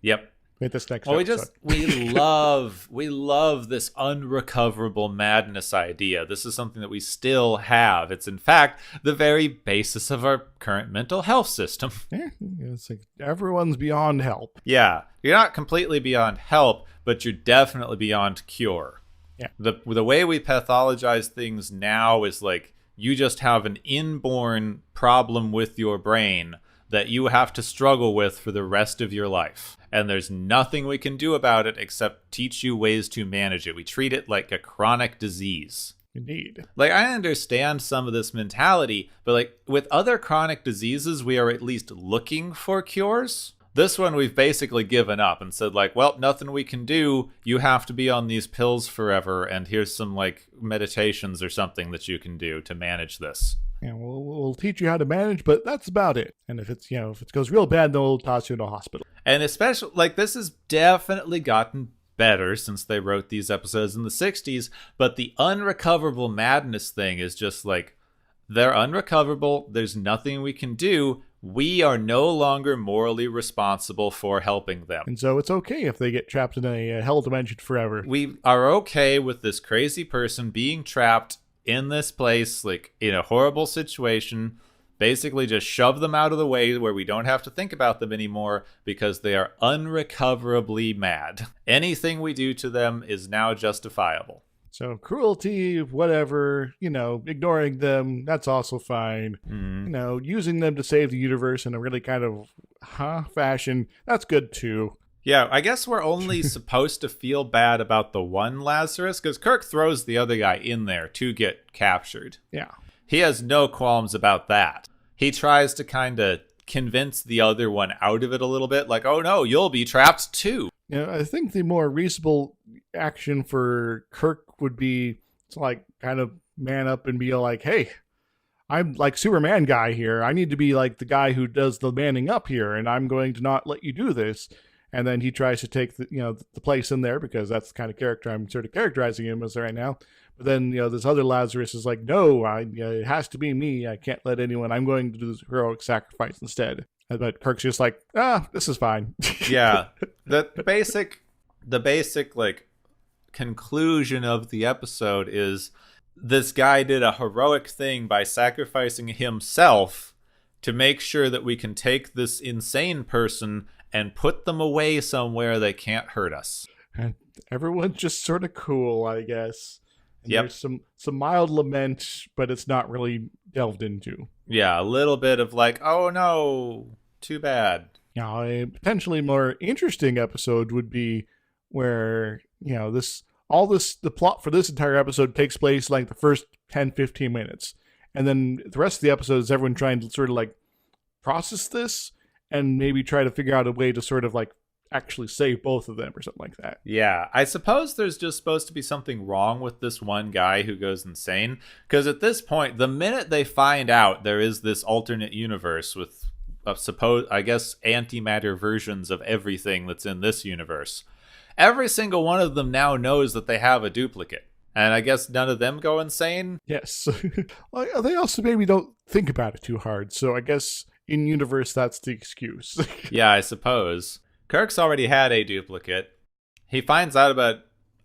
Yep. This next episode. we love this unrecoverable madness idea. This is something that we still have. It's in fact the very basis of our current mental health system. Yeah, it's like everyone's beyond help. Yeah, you're not completely beyond help, but you're definitely beyond cure. Yeah. The way we pathologize things now is like, you just have an inborn problem with your brain that you have to struggle with for the rest of your life. And there's nothing we can do about it except teach you ways to manage it. We treat it like a chronic disease. Indeed. Like, I understand some of this mentality, but like with other chronic diseases, we are at least looking for cures. This one we've basically given up and said, like, well, nothing we can do. You have to be on these pills forever, and here's some like meditations or something that you can do to manage this. Yeah, we'll teach you how to manage, but that's about it. And if it's, you know, if it goes real bad, then we'll toss you into a hospital. And especially, like, this has definitely gotten better since they wrote these episodes in the 60s, but the unrecoverable madness thing is just like, they're unrecoverable. There's nothing we can do. We are no longer morally responsible for helping them. And so it's okay if they get trapped in a hell dimension forever. We are okay with this crazy person being trapped in this place, like in a horrible situation. Basically just shove them out of the way where we don't have to think about them anymore because they are unrecoverably mad. Anything we do to them is now justifiable. So cruelty, whatever, ignoring them, that's also fine. Using them to save the universe in a really kind of fashion, that's good too. Yeah, I guess we're only supposed to feel bad about the one Lazarus, because Kirk throws the other guy in there to get captured. Yeah. He has no qualms about that. He tries to kind of convince the other one out of it a little bit, like, oh no, you'll be trapped too. I think the more reasonable action for Kirk would be to like kind of man up and be like, hey, I'm like Superman guy here. I need to be like the guy who does the manning up here, and I'm going to not let you do this. And then he tries to take the place in there, because that's the kind of character I'm sort of characterizing him as right now. But then this other Lazarus is like, no, it has to be me. I can't let anyone. I'm going to do this heroic sacrifice instead. But Kirk's just like, this is fine. Yeah, the basic like conclusion of the episode is this guy did a heroic thing by sacrificing himself to make sure that we can take this insane person and put them away somewhere they can't hurt us. And everyone's just sort of cool, I guess. And yep. There's some mild lament, but it's not really delved into. Yeah, a little bit of like, oh no, too bad. A potentially more interesting episode would be where, the plot for this entire episode takes place like the first 10-15 minutes. And then the rest of the episode is everyone trying to sort of like process this and maybe try to figure out a way to sort of like actually save both of them or something like that. Yeah, I suppose there's just supposed to be something wrong with this one guy who goes insane. Because at this point, the minute they find out there is this alternate universe with, antimatter versions of everything that's in this universe, every single one of them now knows that they have a duplicate. And I guess none of them go insane? Yes. Well, they also maybe don't think about it too hard. So I guess in universe, that's the excuse. Yeah, I suppose. Kirk's already had a duplicate. He finds out about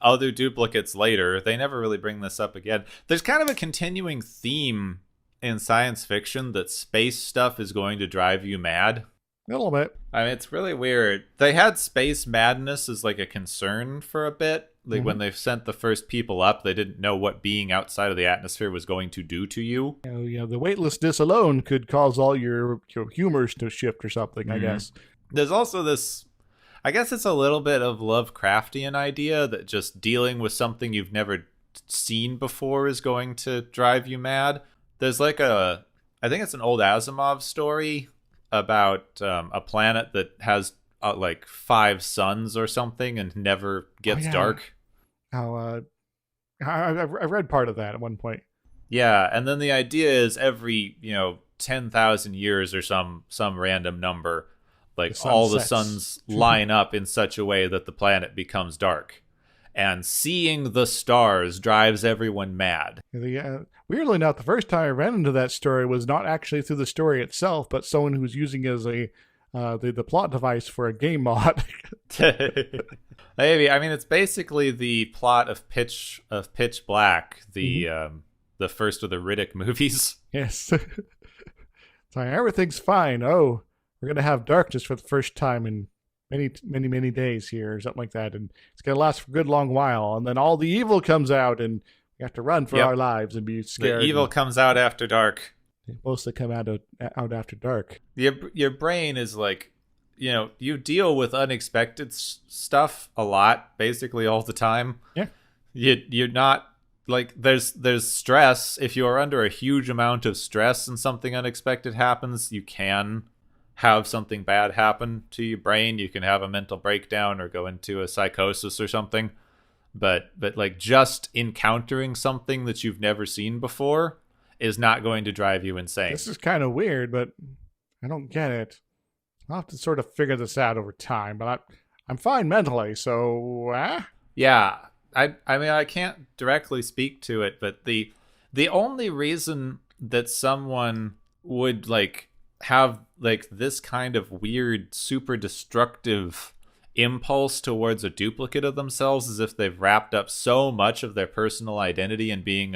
other duplicates later. They never really bring this up again. There's kind of a continuing theme in science fiction that space stuff is going to drive you mad. A little bit. I mean, it's really weird. They had space madness as like a concern for a bit. Like when they sent the first people up, they didn't know what being outside of the atmosphere was going to do to you. The weightlessness alone could cause all your humors to shift or something, I guess. There's also this, I guess it's a little bit of Lovecraftian idea that just dealing with something you've never seen before is going to drive you mad. There's like I think it's an old Asimov story about a planet that has like 5 suns or something and never gets dark. I've read part of that at one point. Yeah, and then the idea is every 10,000 years or some random number, like all the suns line up in such a way that the planet becomes dark, and seeing the stars drives everyone mad. Weirdly enough, the first time I ran into that story was not actually through the story itself, but someone who was using it as the plot device for a game mod. Maybe. I mean, it's basically the plot of Pitch Black, the first of the Riddick movies. Yes. So everything's fine. Oh, we're gonna have darkness for the first time in many days here, or something like that, and it's gonna last for a good long while. And then all the evil comes out, and we have to run for our lives and be scared. The evil comes out after dark. They mostly come out after dark. Your brain is like, you deal with unexpected stuff a lot, basically all the time. Yeah. You're not like there's stress. If you are under a huge amount of stress and something unexpected happens, you can have something bad happen to your brain. You can have a mental breakdown or go into a psychosis or something. But like just encountering something that you've never seen before is not going to drive you insane. This is kind of weird, but I don't get it. I'll have to sort of figure this out over time, but I'm fine mentally, so... Yeah, I mean, I can't directly speak to it, but the only reason that someone would, like, have, like, this kind of weird, super destructive impulse towards a duplicate of themselves is if they've wrapped up so much of their personal identity in being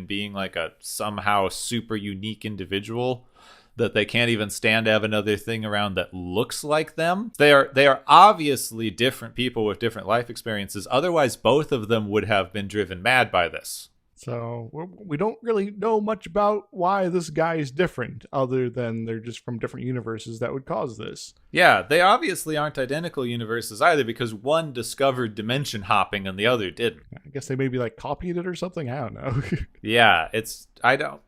being like a somehow super unique individual that they can't even stand to have another thing around that looks like them. They are obviously different people with different life experiences. Otherwise, both of them would have been driven mad by this. So we don't really know much about why this guy is different, other than they're just from different universes that would cause this. Yeah, they obviously aren't identical universes either, because one discovered dimension hopping and the other didn't. I guess they maybe like copied it or something. I don't know. Yeah,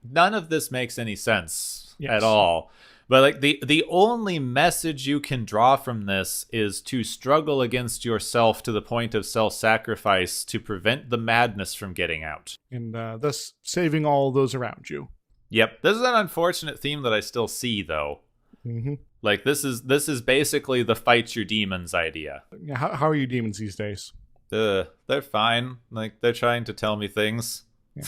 none of this makes any sense at all. But like the only message you can draw from this is to struggle against yourself to the point of self-sacrifice to prevent the madness from getting out. And thus saving all those around you. Yep. This is an unfortunate theme that I still see, though. Mm-hmm. Like, this is basically the fight your demons idea. How are your demons these days? They're fine. Like, they're trying to tell me things. Yeah.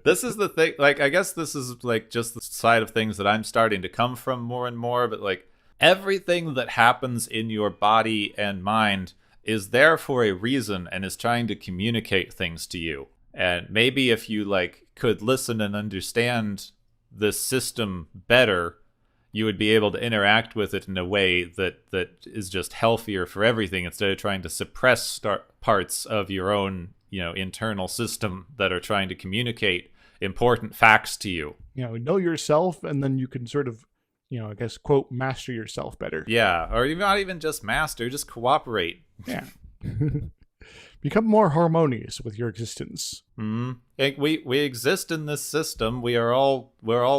This is the thing, like, I guess this is like just the side of things that I'm starting to come from more and more, but like everything that happens in your body and mind is there for a reason and is trying to communicate things to you. And maybe if you like could listen and understand this system better, you would be able to interact with it in a way that is just healthier for everything, instead of trying to suppress parts of your own internal system that are trying to communicate important facts to you. Know yourself, and then you can sort of, I guess, quote, master yourself better. Yeah, or not even just master, just cooperate. Yeah. Become more harmonious with your existence. Mm-hmm. We exist in this system. We're all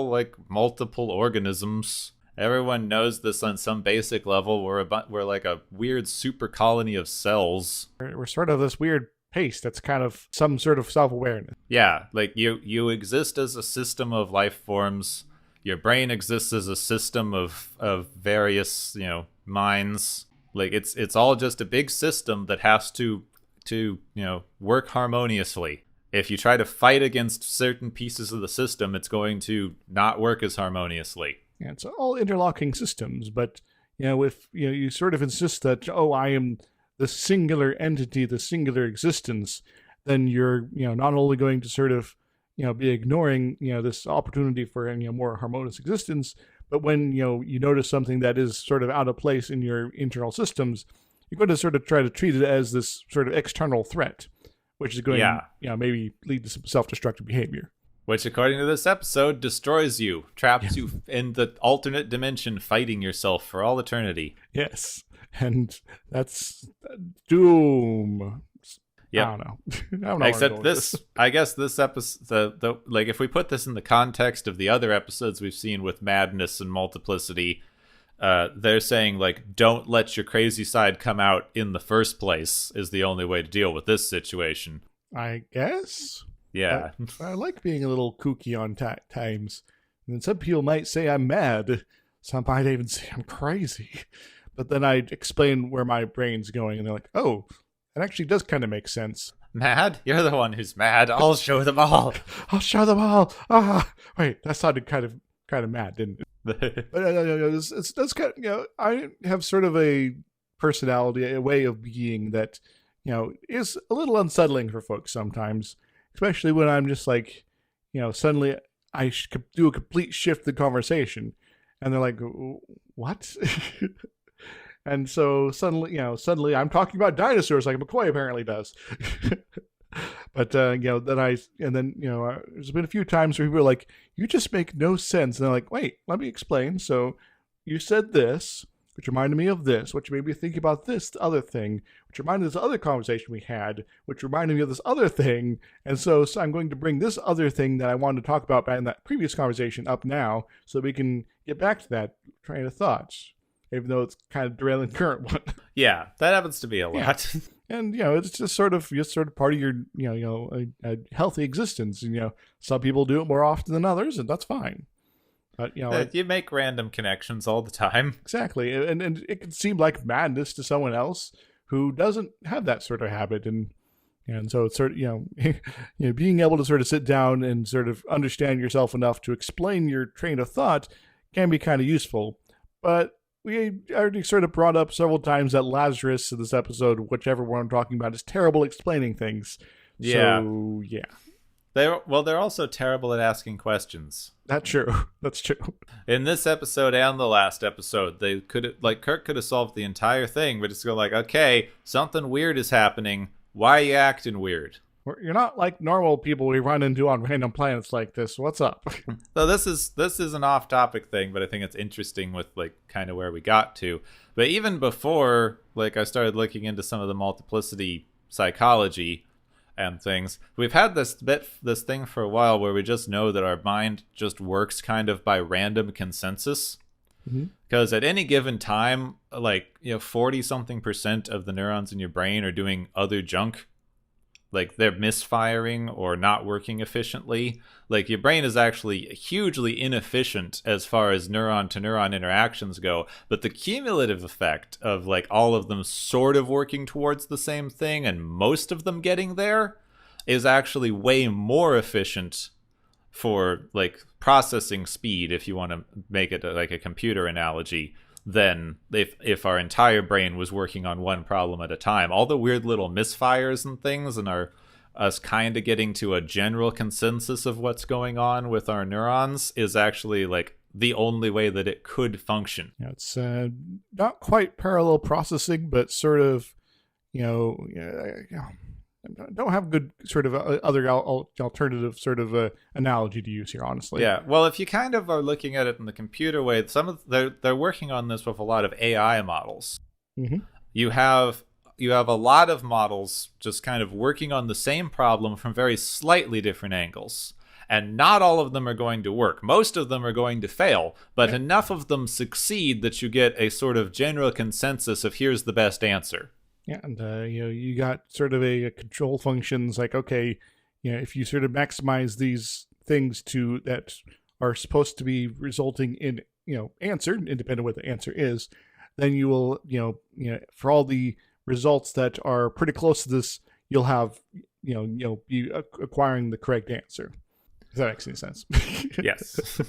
like multiple organisms. Everyone knows this on some basic level. We're like a weird super colony of cells. We're sort of this weird paste that's kind of some sort of self-awareness. Yeah, like you exist as a system of life forms. Your brain exists as a system of various minds. Like it's all just a big system that has to work harmoniously. If you try to fight against certain pieces of the system, it's going to not work as harmoniously. Yeah, it's all interlocking systems, but if you sort of insist that I am the singular entity, the singular existence, then you're not only going to sort of be ignoring this opportunity for more harmonious existence, but when you notice something that is sort of out of place in your internal systems, you're going to sort of try to treat it as this sort of external threat, which is going to maybe lead to some self-destructive behavior. Which, according to this episode, destroys you, traps you in the alternate dimension, fighting yourself for all eternity. Yes, and that's doom. Yep. I don't know. Except this, I guess this episode, like if we put this in the context of the other episodes we've seen with madness and multiplicity, they're saying like, don't let your crazy side come out in the first place is the only way to deal with this situation. I guess. Yeah. I like being a little kooky on times. And some people might say I'm mad. Some might even say I'm crazy. But then I explain where my brain's going, and they're like, oh, that actually does kind of make sense. Mad? You're the one who's mad. I'll show them all. I'll show them all. Wait, that sounded kind of mad, didn't it? But it's kind of, I have sort of a personality, a way of being that, is a little unsettling for folks sometimes, especially when I'm just like, suddenly I do a complete shift in the conversation, and they're like, what? And so suddenly I'm talking about dinosaurs like McCoy apparently does. But there's been a few times where people are like, you just make no sense. And they're like, wait, let me explain. So you said this, which reminded me of this, which made me think about this other thing, which reminded me of this other conversation we had, which reminded me of this other thing. And so I'm going to bring this other thing that I wanted to talk about in that previous conversation up now, so we can get back to that train of thought, even though it's kind of derailing the current one. Yeah, that happens to be a lot. Yeah. And, it's just sort of part of your, a healthy existence. And, some people do it more often than others, and that's fine. But, you make random connections all the time. Exactly. And it can seem like madness to someone else who doesn't have that sort of habit. And so it's sort of, being able to sort of sit down and sort of understand yourself enough to explain your train of thought can be kind of useful. But we already sort of brought up several times that Lazarus in this episode, whichever one I'm talking about, is terrible explaining things. Yeah. So, yeah. They're also terrible at asking questions. That's true. That's true. In this episode and the last episode, they could Kirk could have solved the entire thing, but just go like, okay, something weird is happening. Why are you acting weird? You're not like normal people we run into on random planets like this. What's up? So this is an off-topic thing, but I think it's interesting with like kind of where we got to. But even before like I started looking into some of the multiplicity psychology and things, we've had this thing for a while where we just know that our mind just works kind of by random consensus. Because at any given time, like 40-something% of the neurons in your brain are doing other junk. Like they're misfiring or not working efficiently. Like your brain is actually hugely inefficient as far as neuron to neuron interactions go. But the cumulative effect of like all of them sort of working towards the same thing and most of them getting there is actually way more efficient for like processing speed, if you want to make it like a computer analogy, than if our entire brain was working on one problem at a time. All the weird little misfires and things and us kind of getting to a general consensus of what's going on with our neurons is actually like the only way that it could function. Yeah, it's not quite parallel processing, but sort of, don't have good sort of other alternative sort of analogy to use here, honestly. Yeah, well, if you kind of are looking at it in the computer way, they're working on this with a lot of AI models. You have a lot of models just kind of working on the same problem from very slightly different angles. And not all of them are going to work. Most of them are going to fail, but enough of them succeed that you get a sort of general consensus of here's the best answer. Yeah, and you got sort of a control functions like, okay, if you sort of maximize these things that are supposed to be resulting in answer, independent of what the answer is, then you will for all the results that are pretty close to this, you'll have be acquiring the correct answer. If that makes any sense. Yes.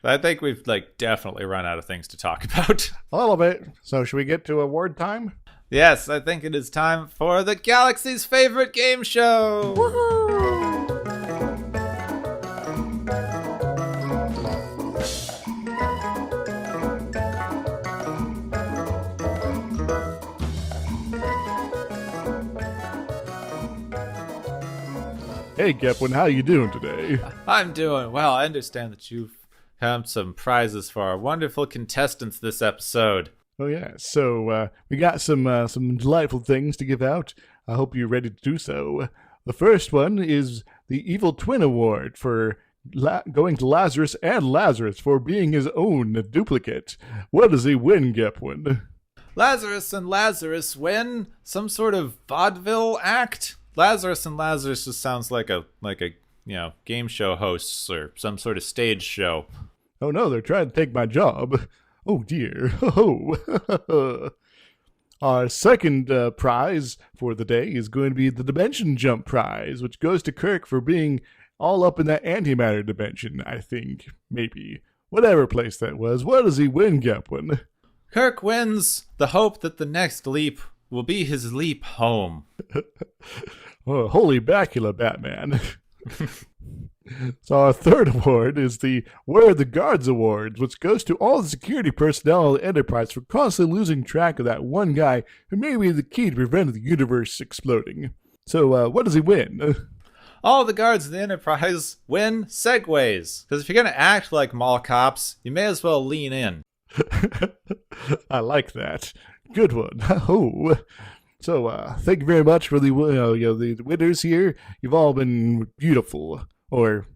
I think we've definitely run out of things to talk about. A little bit. So should we get to award time? Yes, I think it is time for the galaxy's favorite game show. Woohoo! Hey, Gepwin, how you doing today? I'm doing well. I understand that you've have some prizes for our wonderful contestants this episode. Oh yeah, so we got some delightful things to give out. I hope you're ready to do so. The first one is the Evil Twin Award for going to Lazarus and Lazarus for being his own duplicate. What does he win, Gepwin? Lazarus and Lazarus win some sort of vaudeville act. Lazarus and Lazarus just sounds like a game show hosts or some sort of stage show. Oh no, they're trying to take my job. Oh dear. Oh. Our second prize for the day is going to be the Dimension Jump Prize, which goes to Kirk for being all up in that antimatter dimension, I think. Maybe. Whatever place that was. What does he win, Gepwin? Kirk wins the hope that the next leap will be his leap home. Oh, holy bacula, Batman. So our third award is the Where Are the Guards Awards, which goes to all the security personnel of the Enterprise for constantly losing track of that one guy who may be the key to prevent the universe exploding. So what does he win? All the guards of the Enterprise win segways. Because if you're going to act like mall cops, you may as well lean in. I like that. Good one. Oh. So thank you very much for the winners here. You've all been beautiful. Or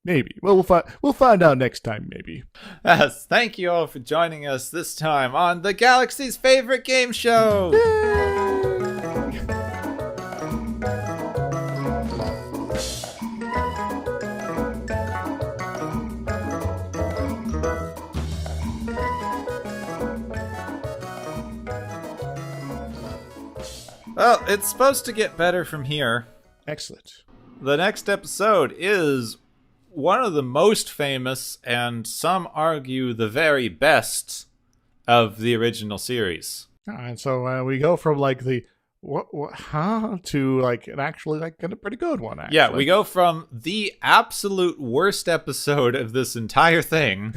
maybe. Well, we'll find out next time, maybe. Yes, thank you all for joining us this time on the Galaxy's favorite game show. Yay! Well, it's supposed to get better from here. Excellent. The next episode is one of the most famous, and some argue the very best, of the original series. And so we go from like the To like an actually like a pretty good one. Actually. Yeah, we go from the absolute worst episode of this entire thing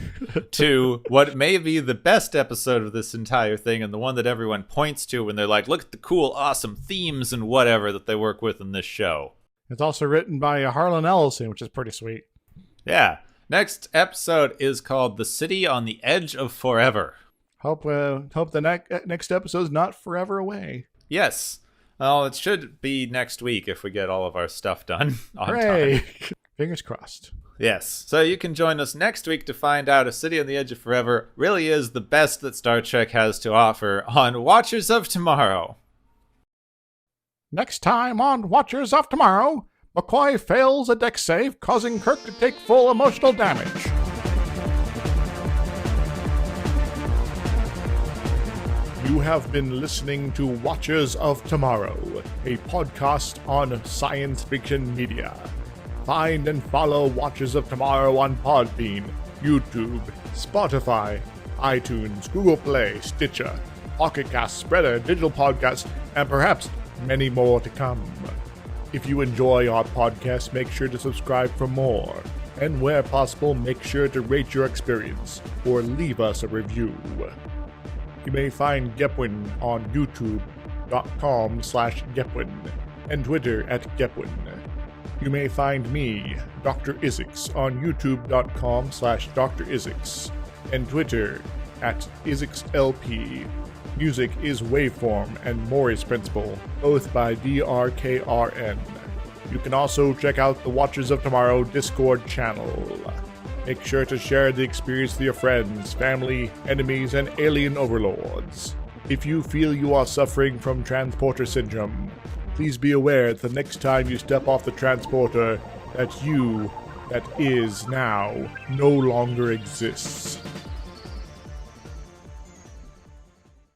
to what may be the best episode of this entire thing, and the one that everyone points to when they're like, look at the cool, awesome themes and whatever that they work with in this show. It's also written by Harlan Ellison, which is pretty sweet. Yeah. Next episode is called The City on the Edge of Forever. Hope the next episode is not forever away. Yes. Well, it should be next week if we get all of our stuff done on Hooray. time. Fingers crossed. Yes. So you can join us next week to find out if City on the Edge of Forever really is the best that Star Trek has to offer on Watchers of Tomorrow. Next time on Watchers of Tomorrow, McCoy fails a deck save, causing Kirk to take full emotional damage. You have been listening to Watchers of Tomorrow, a podcast on science fiction media. Find and follow Watchers of Tomorrow on Podbean, YouTube, Spotify, iTunes, Google Play, Stitcher, Pocket Cast, Spreader, Digital Podcast, and perhaps many more to come. If you enjoy our podcast, make sure to subscribe for more. And where possible, make sure to rate your experience or leave us a review. You may find Gepwin on youtube.com/Gepwin and Twitter @Gepwin. You may find me, Dr. Isix, on youtube.com/Dr. Isix and Twitter @IsixLP. Music is Waveform and Mori's Principle, both by DRKRN. You can also check out the Watchers of Tomorrow Discord channel. Make sure to share the experience with your friends, family, enemies, and alien overlords. If you feel you are suffering from transporter syndrome, please be aware that the next time you step off the transporter, that you, that is now, no longer exists.